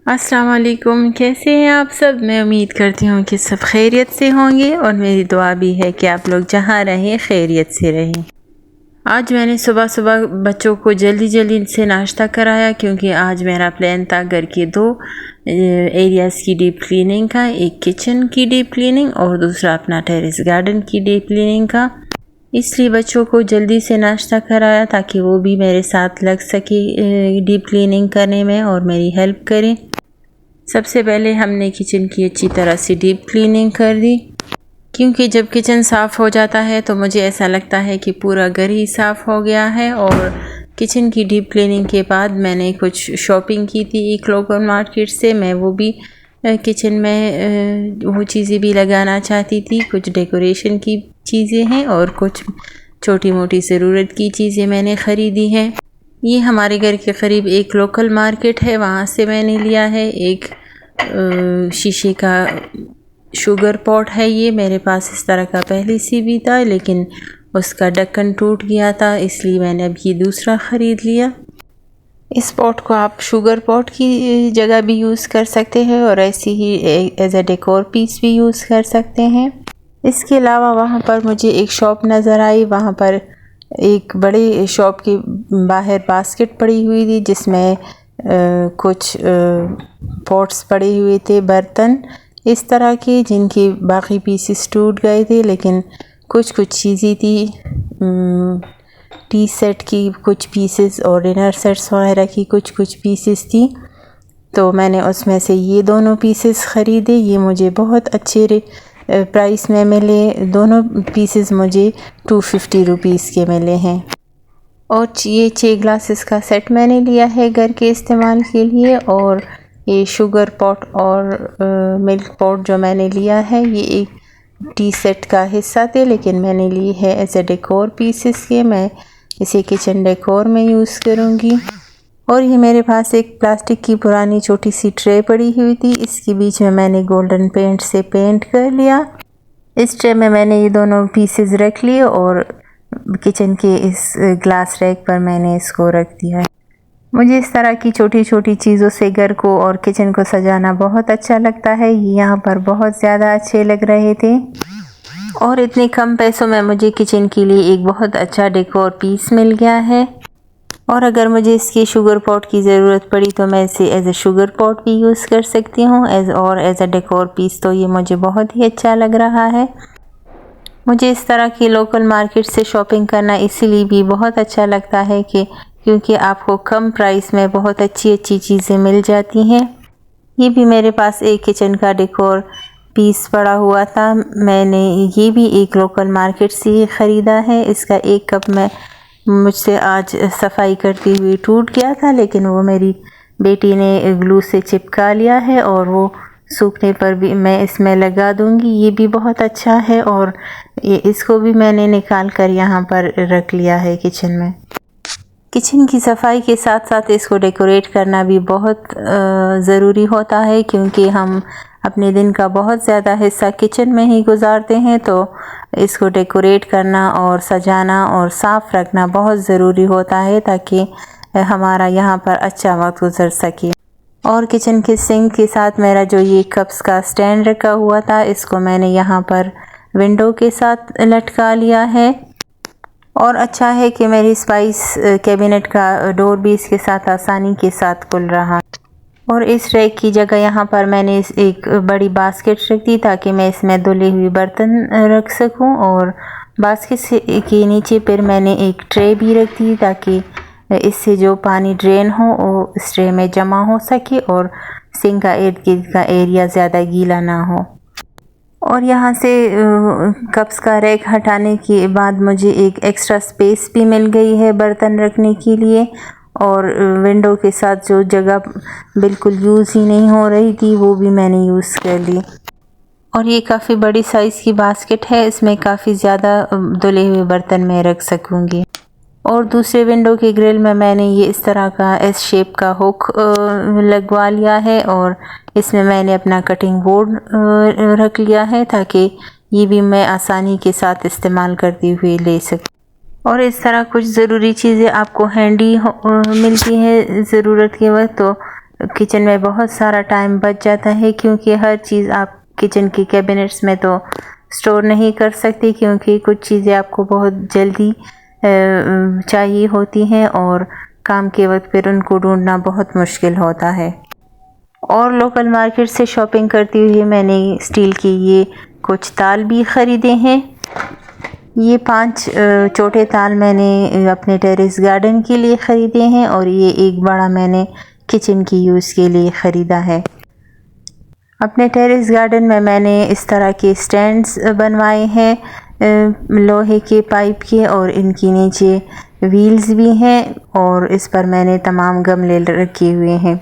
अस्सलाम वालेकुम, कैसे हैं आप सब। मैं उम्मीद करती हूँ कि सब खैरियत से होंगे और मेरी दुआ भी है कि आप लोग जहाँ रहें खैरियत से रहें। आज मैंने सुबह सुबह बच्चों को जल्दी जल्दी से नाश्ता कराया क्योंकि आज मेरा प्लान था घर के 2 एरियाज़ की डीप क्लीनिंग का, एक किचन की डीप क्लीनिंग और दूसरा अपना टेरेस गार्डन की डीप क्लीनिंग का। इसलिए बच्चों को जल्दी से नाश्ता कराया ताकि वो भी मेरे साथ लग सके डीप क्लीनिंग करने में और मेरी हेल्प करें। सबसे पहले हमने किचन की अच्छी तरह से डीप क्लीनिंग कर दी क्योंकि जब किचन साफ़ हो जाता है तो मुझे ऐसा लगता है कि पूरा घर ही साफ़ हो गया है। और किचन की डीप क्लीनिंग के बाद मैंने कुछ शॉपिंग की थी एक लोकल मार्केट से। मैं वो भी किचन में वो चीज़ें भी लगाना चाहती थी। कुछ डेकोरेशन की चीज़ें हैं और कुछ छोटी मोटी ज़रूरत की चीज़ें मैंने ख़रीदी हैं। ये हमारे घर के करीब एक लोकल मार्केट है, वहाँ से मैंने लिया है। एक शीशे का शुगर पॉट है। ये मेरे पास इस तरह का पहले से भी था लेकिन उसका ढक्कन टूट गया था, इसलिए मैंने अब ये दूसरा ख़रीद लिया। इस पॉट को आप शुगर पॉट की जगह भी यूज़ कर सकते हैं और ऐसे ही एज अ डेकोर पीस भी यूज़ कर सकते हैं। इसके अलावा वहाँ पर मुझे एक शॉप नज़र आई। वहाँ पर एक बड़े शॉप के बाहर बास्केट पड़ी हुई थी जिसमें कुछ पॉट्स पड़े हुए थे, बर्तन इस तरह के जिनके बाकी पीसेस टूट गए थे, लेकिन कुछ चीज़ें थी टी सेट की कुछ पीसेस और डिनर सेट्स वगैरह की कुछ पीसेस थी। तो मैंने उसमें से ये दोनों पीसेस ख़रीदे। ये मुझे बहुत अच्छे प्राइस में मिले। दोनों पीसेस मुझे 250 रुपीज़ के मिले हैं। और ये 6 ग्लासेस का सेट मैंने लिया है घर के इस्तेमाल के लिए। और ये शुगर पॉट और मिल्क पॉट जो मैंने लिया है ये एक टी सेट का हिस्सा थे, लेकिन मैंने ली है एज ए डेकोर पीसेस के। मैं इसे किचन डेकोर में यूज़ करूँगी। और ये मेरे पास एक प्लास्टिक की पुरानी छोटी सी ट्रे पड़ी हुई थी, इसके बीच में मैंने गोल्डन पेंट से पेंट कर लिया। इस ट्रे में मैंने ये दोनों पीसेस रख लिए और किचन के इस ग्लास रैक पर मैंने इसको रख दिया है। मुझे इस तरह की छोटी छोटी चीज़ों से घर को और किचन को सजाना बहुत अच्छा लगता है। ये यहाँ पर बहुत ज़्यादा अच्छे लग रहे थे और इतने कम पैसों में मुझे किचन के लिए एक बहुत अच्छा डेकोर पीस मिल गया है। और अगर मुझे इसकी शुगर पॉट की ज़रूरत पड़ी तो मैं इसे एज ए शुगर पॉट भी यूज़ कर सकती हूँ एज ए डेकोर पीस। तो ये मुझे बहुत ही अच्छा लग रहा है। मुझे इस तरह की लोकल मार्केट से शॉपिंग करना इसीलिए भी बहुत अच्छा लगता है कि क्योंकि आपको कम प्राइस में बहुत अच्छी चीज़ें मिल जाती हैं। ये भी मेरे पास एक किचन का डेकोर पीस पड़ा हुआ था। मैंने ये भी एक लोकल मार्केट से ही ख़रीदा है। इसका एक कप में मुझसे आज सफाई करती हुई टूट गया था, लेकिन वो मेरी बेटी ने ग्लू से चिपका लिया है और वो सूखने पर भी मैं इसमें लगा दूंगी। ये भी बहुत अच्छा है और इसको भी मैंने निकाल कर यहाँ पर रख लिया है किचन में। किचन की सफाई के साथ साथ इसको डेकोरेट करना भी बहुत ज़रूरी होता है क्योंकि हम अपने दिन का बहुत ज़्यादा हिस्सा किचन में ही गुजारते हैं। तो इसको डेकोरेट करना और सजाना और साफ़ रखना बहुत ज़रूरी होता है ताकि हमारा यहाँ पर अच्छा वक्त गुजर सके। और किचन के सिंक के साथ मेरा जो ये कप्स का स्टैंड रखा हुआ था, इसको मैंने यहाँ पर विंडो के साथ लटका लिया है। और अच्छा है कि मेरी स्पाइस कैबिनेट का डोर भी इसके साथ आसानी के साथ खुल रहा। और इस रैक की जगह यहाँ पर मैंने एक बड़ी बास्केट रख दी ताकि मैं इसमें धुले हुए बर्तन रख सकूं। और बास्केट के नीचे पर मैंने एक ट्रे भी रख दी ताकि इससे जो पानी ड्रेन हो वो इस ट्रे में जमा हो सके और सिंक का इर्द गिर्द का एरिया ज़्यादा गीला ना हो। और यहाँ से कप्स का रैक हटाने के बाद मुझे एक एक्स्ट्रा स्पेस भी मिल गई है बर्तन रखने के लिए। और विंडो के साथ जो जगह बिल्कुल यूज़ ही नहीं हो रही थी वो भी मैंने यूज़ कर ली। और ये काफ़ी बड़ी साइज़ की बास्केट है, इसमें काफ़ी ज़्यादा धुले हुए बर्तन मैं रख सकूँगी। और दूसरे विंडो के ग्रिल में मैंने ये इस तरह का एस शेप का हुक लगवा लिया है और इसमें मैंने अपना कटिंग बोर्ड रख लिया है ताकि ये भी मैं आसानी के साथ इस्तेमाल करती हुई ले सकूँ। और इस तरह कुछ ज़रूरी चीज़ें आपको हैंडी मिलती हैं ज़रूरत के वक्त। तो किचन में बहुत सारा टाइम बच जाता है, क्योंकि हर चीज़ आप किचन के कैबिनेट्स में तो स्टोर नहीं कर सकते, क्योंकि कुछ चीज़ें आपको बहुत जल्दी चाहिए होती हैं और काम के वक्त फिर उनको ढूंढना बहुत मुश्किल होता है। और लोकल मार्केट से शॉपिंग करते हुए मैंने स्टील के ये कुछ ताल भी ख़रीदे हैं। ये 5 छोटे ताल मैंने अपने टेरेस गार्डन के लिए ख़रीदे हैं और ये एक बड़ा मैंने किचन की यूज़ के लिए ख़रीदा है। अपने टेरेस गार्डन में मैंने इस तरह के स्टैंड्स बनवाए हैं लोहे के पाइप के, और इनके नीचे व्हील्स भी हैं और इस पर मैंने तमाम गमले रखे हुए हैं।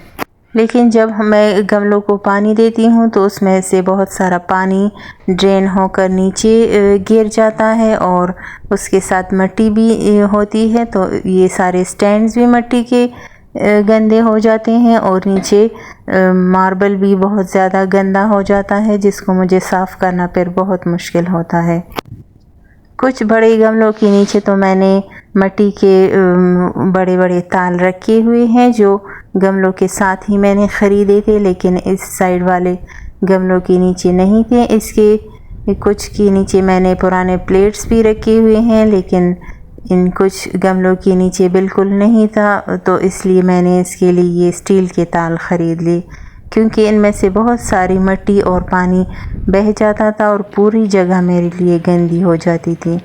लेकिन जब मैं गमलों को पानी देती हूँ तो उसमें से बहुत सारा पानी ड्रेन होकर नीचे गिर जाता है और उसके साथ मिट्टी भी होती है, तो ये सारे स्टैंड्स भी मिट्टी के गंदे हो जाते हैं और नीचे मार्बल भी बहुत ज़्यादा गंदा हो जाता है, जिसको मुझे साफ़ करना फिर बहुत मुश्किल होता है। कुछ बड़े गमलों के नीचे तो मैंने मिट्टी के बड़े बड़े ताल रखे हुए हैं जो गमलों के साथ ही मैंने ख़रीदे थे, लेकिन इस साइड वाले गमलों के नीचे नहीं थे। इसके कुछ के नीचे मैंने पुराने प्लेट्स भी रखे हुए हैं, लेकिन इन कुछ गमलों के नीचे बिल्कुल नहीं था, तो इसलिए मैंने इसके लिए ये स्टील के ताल ख़रीद लिए, क्योंकि इनमें से बहुत सारी मिट्टी और पानी बह जाता था और पूरी जगह मेरे लिए गंदी हो जाती थी।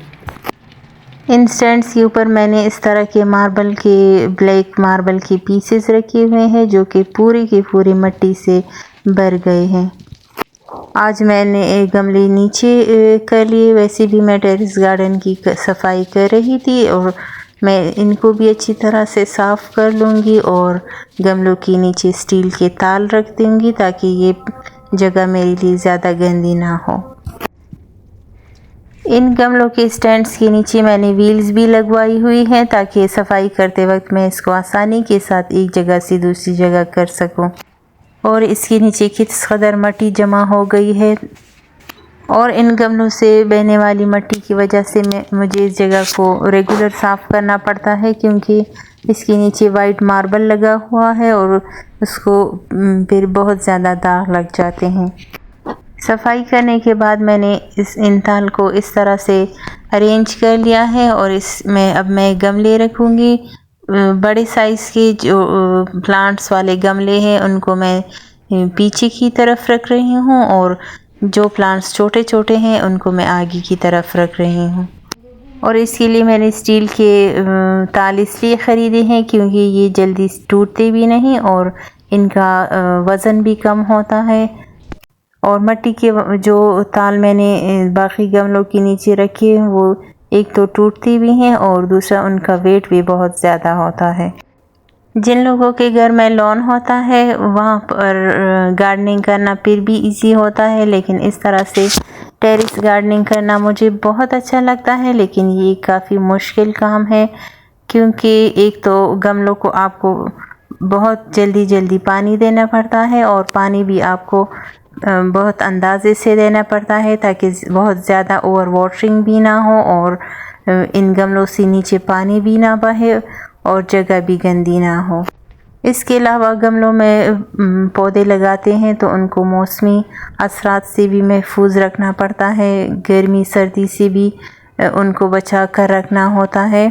इन स्टैंड्स के ऊपर मैंने इस तरह के मार्बल के ब्लैक मार्बल के पीसेस रखे हुए हैं जो कि पूरी की पूरी मिट्टी से भर गए हैं। आज मैंने एक गमले नीचे कर लिए, वैसे भी मैं टेरेस गार्डन की सफाई कर रही थी और मैं इनको भी अच्छी तरह से साफ़ कर लूँगी और गमलों के नीचे स्टील के ताल रख दूँगी ताकि ये जगह मेरे लिए ज़्यादा गंदी ना हो। इन गमलों के स्टैंड्स के नीचे मैंने व्हील्स भी लगवाई हुई हैं ताकि सफाई करते वक्त मैं इसको आसानी के साथ एक जगह से दूसरी जगह कर सकूं। और इसके नीचे किस कदर मिट्टी जमा हो गई है और इन गमलों से बहने वाली मिट्टी की वजह से मुझे इस जगह को रेगुलर साफ़ करना पड़ता है, क्योंकि इसके नीचे वाइट मार्बल लगा हुआ है और उसको फिर बहुत ज़्यादा दाग लग जाते हैं। सफाई करने के बाद मैंने इन ताल को इस तरह से अरेंज कर लिया है और इसमें अब मैं गमले रखूँगी। बड़े साइज़ के जो प्लांट्स वाले गमले हैं उनको मैं पीछे की तरफ रख रही हूँ और जो प्लांट्स छोटे छोटे हैं उनको मैं आगे की तरफ रख रही हूँ। और इसके लिए मैंने स्टील के ताल इसलिए ख़रीदे हैं क्योंकि ये जल्दी टूटते भी नहीं और इनका वज़न भी कम होता है। और मिट्टी के जो ताल मैंने बाकी गमलों के नीचे रखे हैं वो एक तो टूटती भी हैं और दूसरा उनका वेट भी बहुत ज़्यादा होता है। जिन लोगों के घर में लॉन होता है वहाँ पर गार्डनिंग करना फिर भी इजी होता है, लेकिन इस तरह से टेरेस गार्डनिंग करना मुझे बहुत अच्छा लगता है, लेकिन ये काफ़ी मुश्किल काम है क्योंकि एक तो गमलों को आपको बहुत जल्दी जल्दी पानी देना पड़ता है और पानी भी आपको बहुत अंदाजे से देना पड़ता है ताकि बहुत ज़्यादा ओवर वाटरिंग भी ना हो और इन गमलों से नीचे पानी भी ना बहे और जगह भी गंदी ना हो। इसके अलावा गमलों में पौधे लगाते हैं तो उनको मौसमी असरात से भी महफूज रखना पड़ता है, गर्मी सर्दी से भी उनको बचा कर रखना होता है।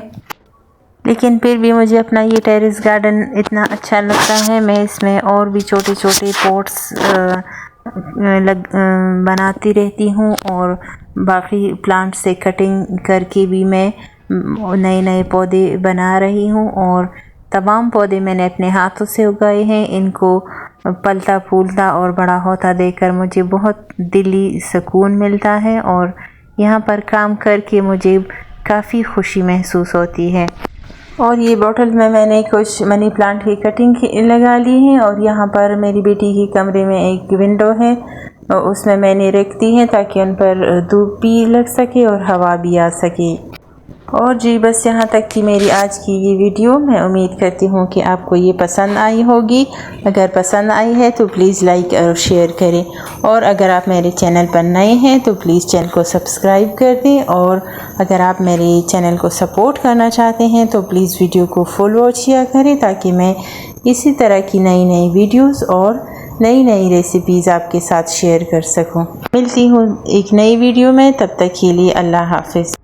लेकिन फिर भी मुझे अपना ये टेरेस गार्डन इतना अच्छा लगता है, मैं इसमें और भी छोटे छोटे पॉट्स बनाती रहती हूँ और बाकी प्लांट से कटिंग करके भी मैं नए नए पौधे बना रही हूँ और तमाम पौधे मैंने अपने हाथों से उगाए हैं। इनको पलता फूलता और बड़ा होता देखकर मुझे बहुत दिली सुकून मिलता है और यहाँ पर काम करके मुझे काफ़ी खुशी महसूस होती है। और ये बॉटल में मैंने कुछ मनी प्लांट की कटिंग लगा ली है और यहाँ पर मेरी बेटी के कमरे में एक विंडो है और उसमें मैंने रख दी है ताकि उन पर धूप भी लग सके और हवा भी आ सके। और जी बस यहाँ तक कि मेरी आज की ये वीडियो। मैं उम्मीद करती हूँ कि आपको ये पसंद आई होगी। अगर पसंद आई है तो प्लीज़ लाइक और शेयर करें, और अगर आप मेरे चैनल पर नए हैं तो प्लीज़ चैनल को सब्सक्राइब कर दें, और अगर आप मेरे चैनल को सपोर्ट करना चाहते हैं तो प्लीज़ वीडियो को फुल वॉच किया करें, ताकि मैं इसी तरह की नई नई वीडियोस और नई नई रेसिपीज़ आपके साथ शेयर कर सकूं। मिलती हूँ एक नई वीडियो में, तब तक के लिए अल्लाह हाफ़िज़।